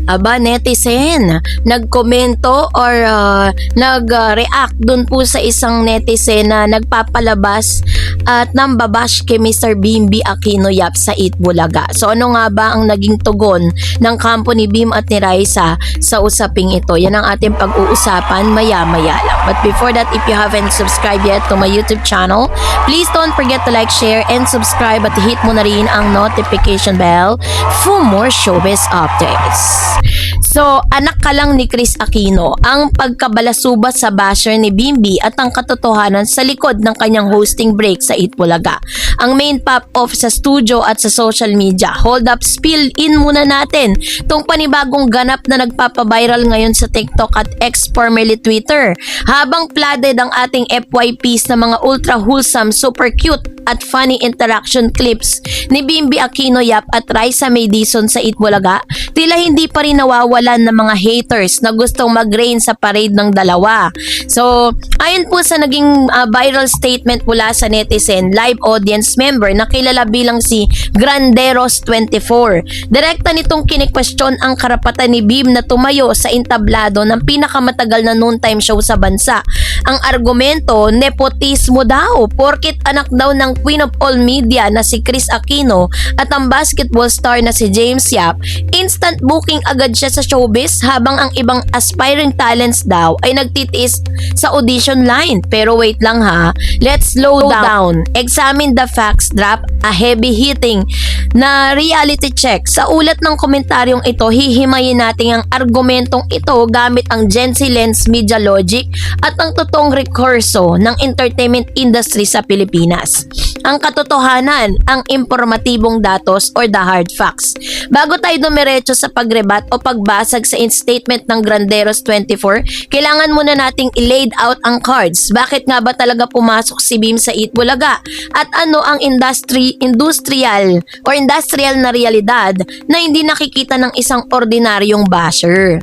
Aba, netizen, nagkomento or nag-react dun po sa isang netizen na nagpapalabas at nambabash kay Mr. Bimby Aquino Yap sa Eat Bulaga. So ano nga ba ang naging tugon ng kampo ni Bim at ni Raisa sa usaping ito? Yan ang ating pag-uusapan maya-maya lang. But before that, if you haven't subscribed yet to my YouTube channel, please don't forget to like, share, and subscribe at hit mo na rin ang notification bell for more showbiz updates. So, anak ka lang ni Chris Aquino, ang pagkabalasuba sa basher ni Bimby at ang katotohanan sa likod ng kanyang hosting break sa Eat Bulaga. Ang main pop-off sa studio at sa social media. Hold up, spill in muna natin tong panibagong ganap na nagpapaviral ngayon sa TikTok at X formerly Twitter. Habang flooded ang ating FYPs na mga ultra wholesome, super cute at funny interaction clips ni Bimby Aquino Yap at Raisa May Dizon sa Eat Bulaga, tila hindi pa rin nawawalan ng mga haters na gustong mag-rain sa parade ng dalawa. So, ayon po sa naging viral statement mula sa netizen, live audience member na kilala bilang si Granderos24. Direkta nitong kini-question ang karapatan ni Bim na tumayo sa entablado ng pinakamatagal na noontime show sa bansa. Ang argumento, nepotismo daw, porkit anak daw ng Queen of All Media na si Chris Aquino at ang basketball star na si James Yap, instant booking agad siya sa showbiz habang ang ibang aspiring talents daw ay nagtitiis sa audition line. Pero wait lang ha, let's slow down. Examine the facts, drop a heavy hitting na reality check. Sa ulat ng komentaryong ito, hihimayin natin ang argumentong ito gamit ang Gen Z lens media logic at ang totoong rekurso ng entertainment industry sa Pilipinas. Ang katotohanan, ang impormatibong datos or the hard facts. Bago tayo dumiretso sa pagrebat o pagbasag sa statement ng Granderos24, kailangan muna nating i-laid out ang cards. Bakit nga ba talaga pumasok si Bim sa Eat Bulaga? At ano ang industrial na realidad na hindi nakikita ng isang ordinaryong basher?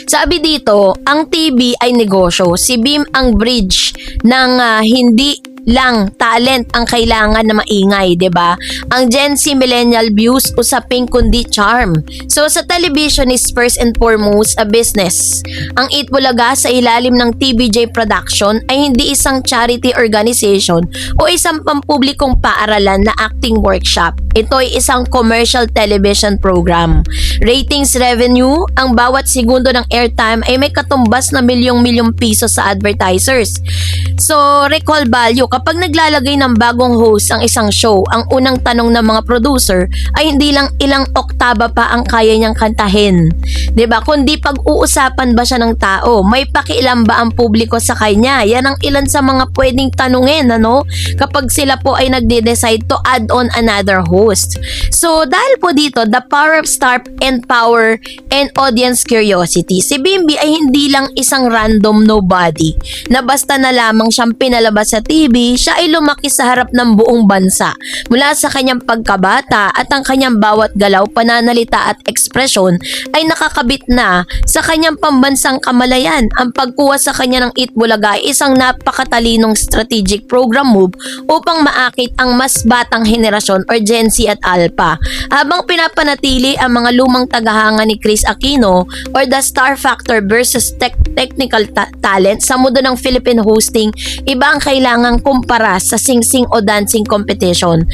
Sabi dito, ang TV ay negosyo. Si Bim ang bridge ng hindi lang talent ang kailangan na maingay, 'di ba? Ang Gen Z millennial views usaping kundi charm. So sa television is first and foremost a business. Ang Eat Bulaga sa ilalim ng TVJ Production ay hindi isang charity organization o isang pampublikong paaralan na acting workshop. Ito ay isang commercial television program. Ratings revenue, ang bawat segundo ng airtime ay may katumbas na milyong-milyong piso sa advertisers. So, recall value, kapag naglalagay ng bagong host ang isang show, ang unang tanong ng mga producer ay hindi lang ilang oktaba pa ang kaya niyang kantahin. 'Di ba? Kundi pag-uusapan ba siya ng tao, may pakialam ba ang publiko sa kanya? Yan ang ilan sa mga pwedeng tanungin, ano? Kapag sila po ay nagde-decide to add on another host. So, dahil po dito, the power of star and power and audience curiosity. Si Bimby ay hindi lang isang random nobody na basta na lamang siyang pinalabas sa TV, siya ay lumaki sa harap ng buong bansa. Mula sa kanyang pagkabata at ang kanyang bawat galaw, pananalita at ekspresyon ay nakakabit na sa kanyang pambansang kamalayan. Ang pagkuha sa kanya ng Eat Bulaga ay isang napakatalinong strategic program move upang maakit ang mas batang henerasyon or Gen Z at Alpha. Habang pinapanatili ang mga lumang tagahanga ni Chris Aquino or the star factor versus technical talent sa mundo ng Philippine hosting, iba ang kailangang kumpara sa sing-sing o dancing competition.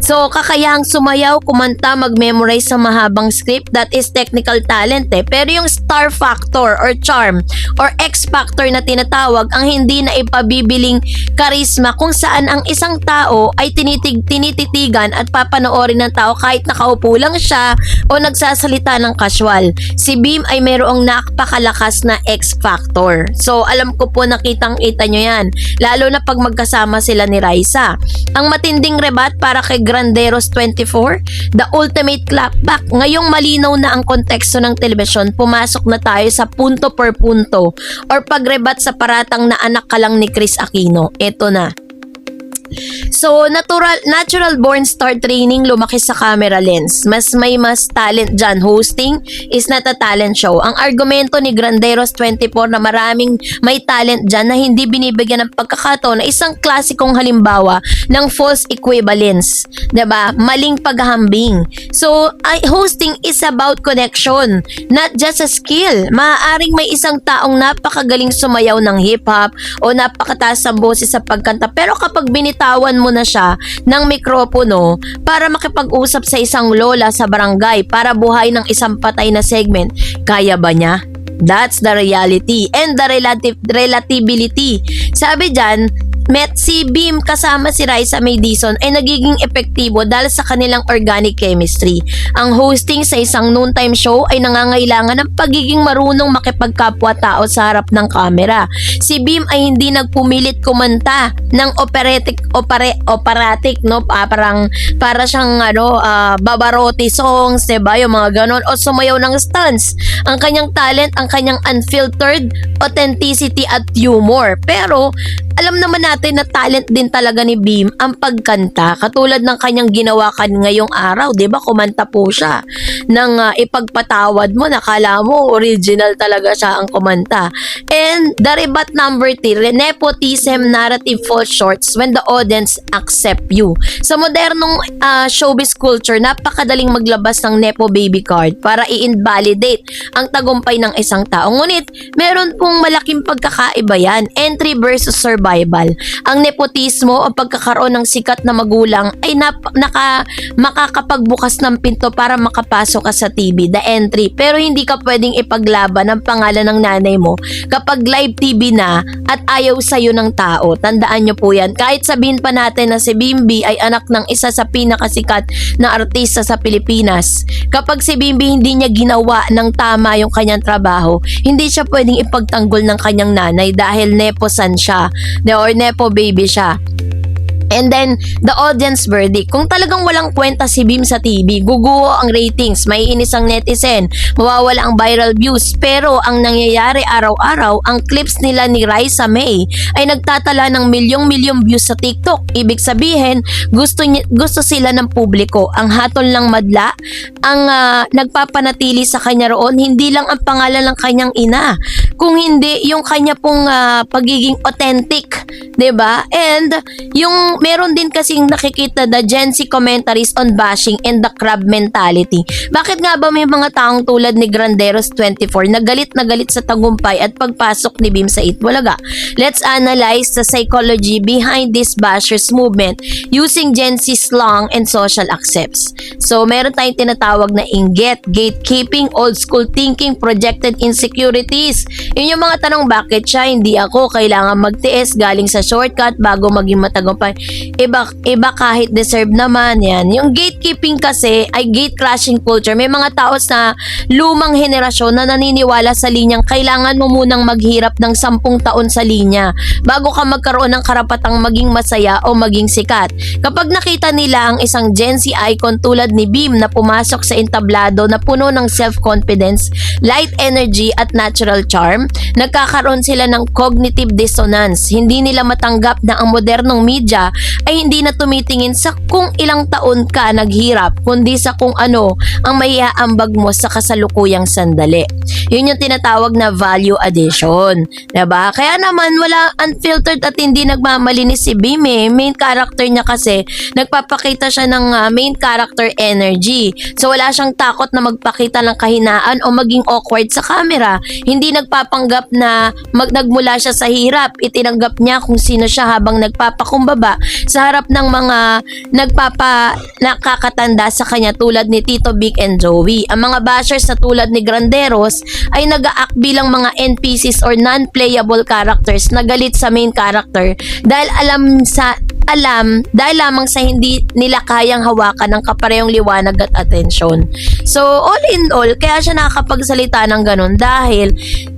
So, kakayahang sumayaw, kumanta, mag-memorize sa mahabang script, that is technical talent eh. Pero yung star factor or charm or X factor na tinatawag, ang hindi na ipabibiling karisma kung saan ang isang tao ay tinititigan at papanoorin ng tao kahit nakaupo lang siya o nagsasalita ng casual. Si Bim ay mayroong napakalakas na X factor. So, alam ko po nakitang-kita nyo yan. Lalo na pag magkasama sila ni Raisa. Ang matinding rebat para kay Granderos24, the ultimate clapback. Ngayong malinaw na ang konteksto ng telebisyon, pumasok na tayo sa punto per punto or pagrebat sa paratang na anak ka lang ni Chris Aquino. Ito na. So, natural born star training, lumaki sa camera lens. Mas talent dyan. Hosting is not a talent show. Ang argumento ni Granderos 24 na maraming may talent dyan na hindi binibigyan ng pagkakataon na isang klasikong halimbawa ng false equivalence. 'Di ba? Maling paghahambing. So, hosting is about connection, not just a skill. Maaaring may isang taong napakagaling sumayaw ng hip-hop o napakataas ang boses sa pagkanta, pero kapag binitawan mo na siya ng mikropono para makipag-usap sa isang lola sa barangay para buhay ng isang patay na segment, kaya ba niya? That's the reality and the relatability. Sabi dyan, si Beam kasama si Raisa May Dizon ay nagiging epektibo dahil sa kanilang organic chemistry. Ang hosting sa isang noontime show ay nangangailangan ng pagiging marunong makipagkapwa-tao sa harap ng kamera. Si Beam ay hindi nagpumilit kumanta ng operatic, no? Para siyang Babarotti songs, 'di ba? Yung mga ganon, o sumayaw ng stunts. Ang kanyang talent, ang kanyang unfiltered authenticity at humor. Pero alam naman natin na talent din talaga ni Beam ang pagkanta, katulad ng kanyang ginawa ngayong araw, 'di ba? Kumanta po siya ng ipagpatawad mo, nakala mo original talaga siya ang kumanta. And the rebut number 3, nepotism narrative falls short when the audience accept you. Sa modernong showbiz culture, napakadaling maglabas ng nepo baby card para i-invalidate ang tagumpay ng isang tao. Ngunit meron pong malaking pagkakaiba yan, entry versus survival. Ang nepotismo o pagkakaroon ng sikat na magulang ay makakapagbukas ng pinto para makapasok ka sa TV, the entry. Pero hindi ka pwedeng ipaglaban ang pangalan ng nanay mo kapag live TV na at ayaw sa'yo ng tao. Tandaan nyo po yan. Kahit sabihin pa natin na si Bimbi ay anak ng isa sa pinakasikat na artista sa Pilipinas, kapag si Bimbi hindi niya ginawa ng tama yung kanyang trabaho, hindi siya pwedeng ipagtanggol ng kanyang nanay dahil nepo son siya or nepo baby siya. And then, the audience verdict. Kung talagang walang kwenta si Beam sa TV, guguho ang ratings, may inis ang netizen, mawawala ang viral views. Pero ang nangyayari araw-araw, ang clips nila ni Raisa May ay nagtatala ng milyong-milyong views sa TikTok. Ibig sabihin, gusto sila ng publiko. Ang hatol lang madla, ang nagpapanatili sa kanya roon, hindi lang ang pangalan ng kanyang ina, kung hindi yung kanya pong pagiging authentic, 'di ba? And yung meron din kasing nakikita the Gen Z commentaries on bashing and the crab mentality. Bakit nga ba may mga taong tulad ni Granderos 24 na galit sa tagumpay at pagpasok ni Beam sa Itbulaga? Let's analyze the psychology behind this bashers movement using Gen Z slang and social accepts. So, meron tayong tinatawag na inggit, gatekeeping, old school thinking, projected insecurities. Yun yung mga tanong, bakit siya, hindi ako, kailangan magtiis, galing sa shortcut bago maging matagumpay. Iba kahit deserve naman yan. Yung gatekeeping kasi ay gate crashing culture. May mga tao na lumang henerasyon na naniniwala sa linyang kailangan mo munang maghirap ng 10 taon sa linya bago ka magkaroon ng karapatang maging masaya o maging sikat. Kapag nakita nila ang isang Gen Z icon tulad ni Beam na pumasok sa entablado na puno ng self-confidence, light energy at natural charm, nagkakaroon sila ng cognitive dissonance. Hindi nila matanggap na ang modernong media ay hindi na tumitingin sa kung ilang taon ka naghirap, kundi sa kung ano ang maiaambag mo sa kasalukuyang sandali. Yun yung tinatawag na value addition. Diba? Kaya naman wala unfiltered at hindi nagmamalinis si Beam eh. Main character niya kasi nagpapakita siya ng main character energy. So wala siyang takot na magpakita ng kahinaan o maging awkward sa camera. Hindi nagpapanggap na nagmula siya sa hirap. Itinanggap niya kung sino siya habang nagpapakumbaba sa harap ng mga nakakatanda sa kanya tulad ni Tito Vic and Joey. Ang mga bashers na tulad ni Granderos ay nag-a-act bilang mga NPCs or non-playable characters na galit sa main character dahil dahil lamang sa hindi nila kayang hawakan ng kaparehong liwanag at atensyon. So, all in all, kaya siya nakakapagsalita ng ganun dahil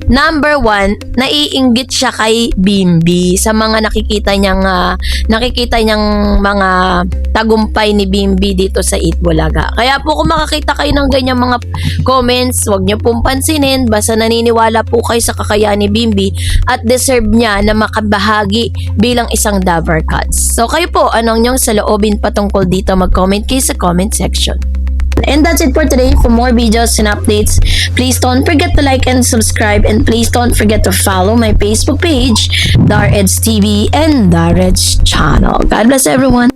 number one, naiinggit siya kay Bimbi sa mga nakikita niyang mga tagumpay ni Bimbi dito sa Eat Bulaga. Kaya po kung makakita kayo ng ganyang mga comments, wag niyo pong pansinin, basta naniniwala po kayo sa kakayahan ni Bimbi at deserve niya na makabahagi bilang isang Daver Cats. So kayo po, anong niyong saloobin patungkol dito? Mag-comment kayo sa comment section. And that's it for today. For more videos and updates, please don't forget to like and subscribe, and please don't forget to follow my Facebook page, Dareds TV and Dareds channel. God bless everyone.